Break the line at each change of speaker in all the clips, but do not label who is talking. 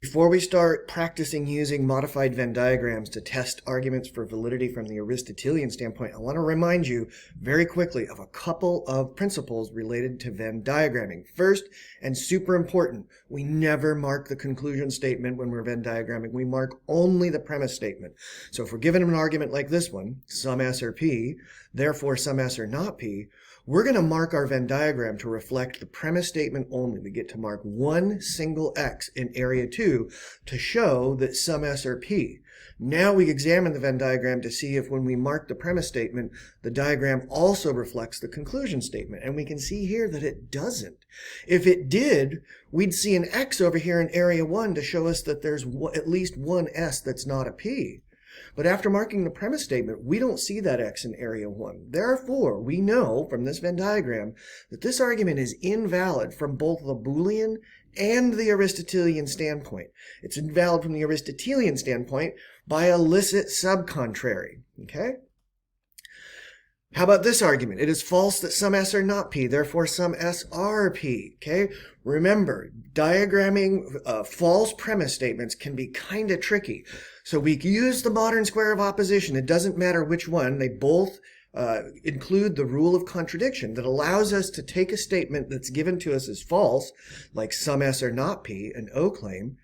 Before we start practicing using modified Venn diagrams to test arguments for validity from the Aristotelian standpoint, I want to remind you very quickly of a couple of principles related to Venn diagramming. First, and super important, we never mark the conclusion statement when we're Venn diagramming. We mark only the premise statement. So if we're given an argument like this one, some S are P, therefore some S are not P, we're going to mark our Venn diagram to reflect the premise statement only. We get to mark one single X in area 2 to show that some S are P. Now we examine the Venn diagram to see if when we mark the premise statement, the diagram also reflects the conclusion statement. And we can see here that it doesn't. If it did, we'd see an X over here in area 1 to show us that there's at least one S that's not a P. But after marking the premise statement, we don't see that X in area 1. Therefore, we know from this Venn diagram that this argument is invalid from both the Boolean and the Aristotelian standpoint. It's invalid from the Aristotelian standpoint by illicit subcontrary. Okay? How about this argument? It is false that some S are not P, therefore some S are P. Okay? Remember, diagramming false premise statements can be kind of tricky. So we use the modern square of opposition. It doesn't matter which one. They both include the rule of contradiction that allows us to take a statement that's given to us as false, like some S are not P, an O claim,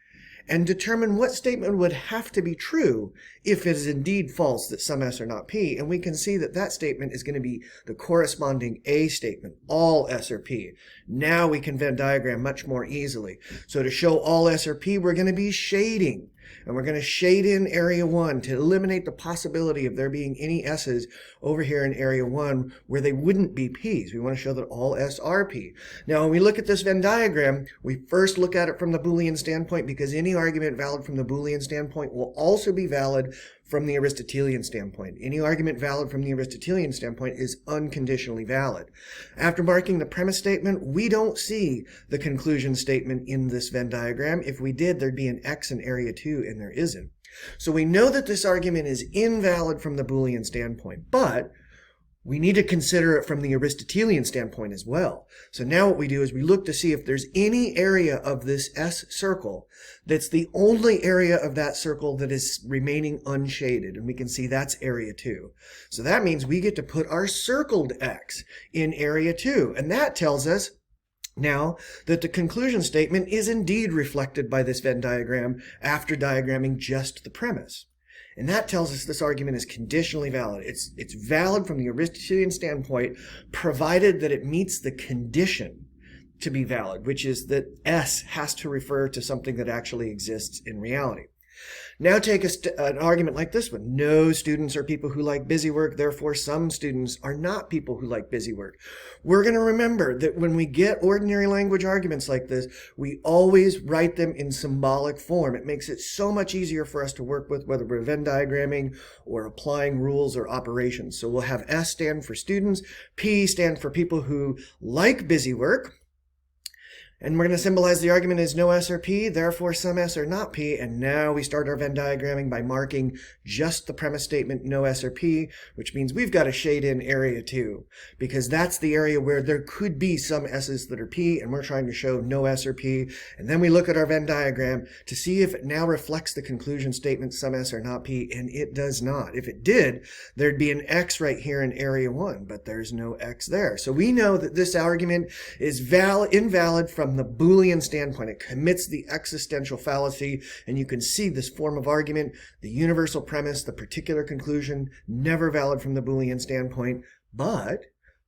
and determine what statement would have to be true if it is indeed false that some S are not P. And we can see that that statement is going to be the corresponding A statement, all S are P. Now we can Venn diagram much more easily. So to show all S are P, we're going to be shading. And we're going to shade in area 1 to eliminate the possibility of there being any S's over here in area 1 where they wouldn't be P's. We want to show that all S are P. Now, when we look at this Venn diagram, we first look at it from the Boolean standpoint because any argument valid from the Boolean standpoint will also be valid from the Aristotelian standpoint. Any argument valid from the Aristotelian standpoint is unconditionally valid. After marking the premise statement, we don't see the conclusion statement in this Venn diagram. If we did, there'd be an X in area 2, and there isn't. So we know that this argument is invalid from the Boolean standpoint, but we need to consider it from the Aristotelian standpoint as well. So now what we do is we look to see if there's any area of this S circle that's the only area of that circle that is remaining unshaded. And we can see that's area 2. So that means we get to put our circled X in area 2. And that tells us now that the conclusion statement is indeed reflected by this Venn diagram after diagramming just the premise. And that tells us this argument is conditionally valid. It's valid from the Aristotelian standpoint, provided that it meets the condition to be valid, which is that S has to refer to something that actually exists in reality. Now take an argument like this one. No students are people who like busy work, therefore some students are not people who like busy work. We're going to remember that when we get ordinary language arguments like this, we always write them in symbolic form. It makes it so much easier for us to work with, whether we're Venn diagramming or applying rules or operations. So we'll have S stand for students, P stand for people who like busy work. And we're going to symbolize the argument as no S or P, therefore some S are not P. And now we start our Venn diagramming by marking just the premise statement, no S or P, which means we've got to shade in area 2, because that's the area where there could be some S's that are P, and we're trying to show no S or P. And then we look at our Venn diagram to see if it now reflects the conclusion statement, some S are not P, and it does not. If it did, there'd be an X right here in area 1, but there's no X there. So we know that this argument is invalid from the Boolean standpoint. It commits the existential fallacy, and you can see this form of argument, the universal premise, the particular conclusion, never valid from the Boolean standpoint, but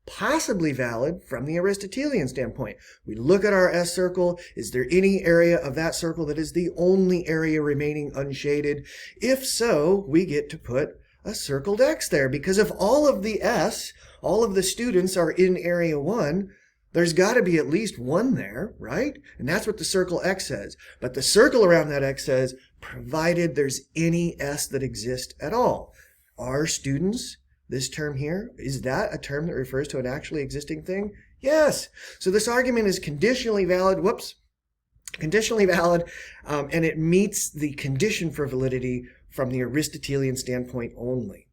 possibly valid from the Aristotelian standpoint. We look at our S circle. Is there any area of that circle that is the only area remaining unshaded? If so, we get to put a circled X there, because if all of the S, all of the students are in area 1, there's got to be at least one there, right? And that's what the circle X says. But the circle around that X says, provided there's any S that exists at all. Are students, this term here, is that a term that refers to an actually existing thing? Yes. So this argument is conditionally valid. Conditionally valid, and it meets the condition for validity from the Aristotelian standpoint only.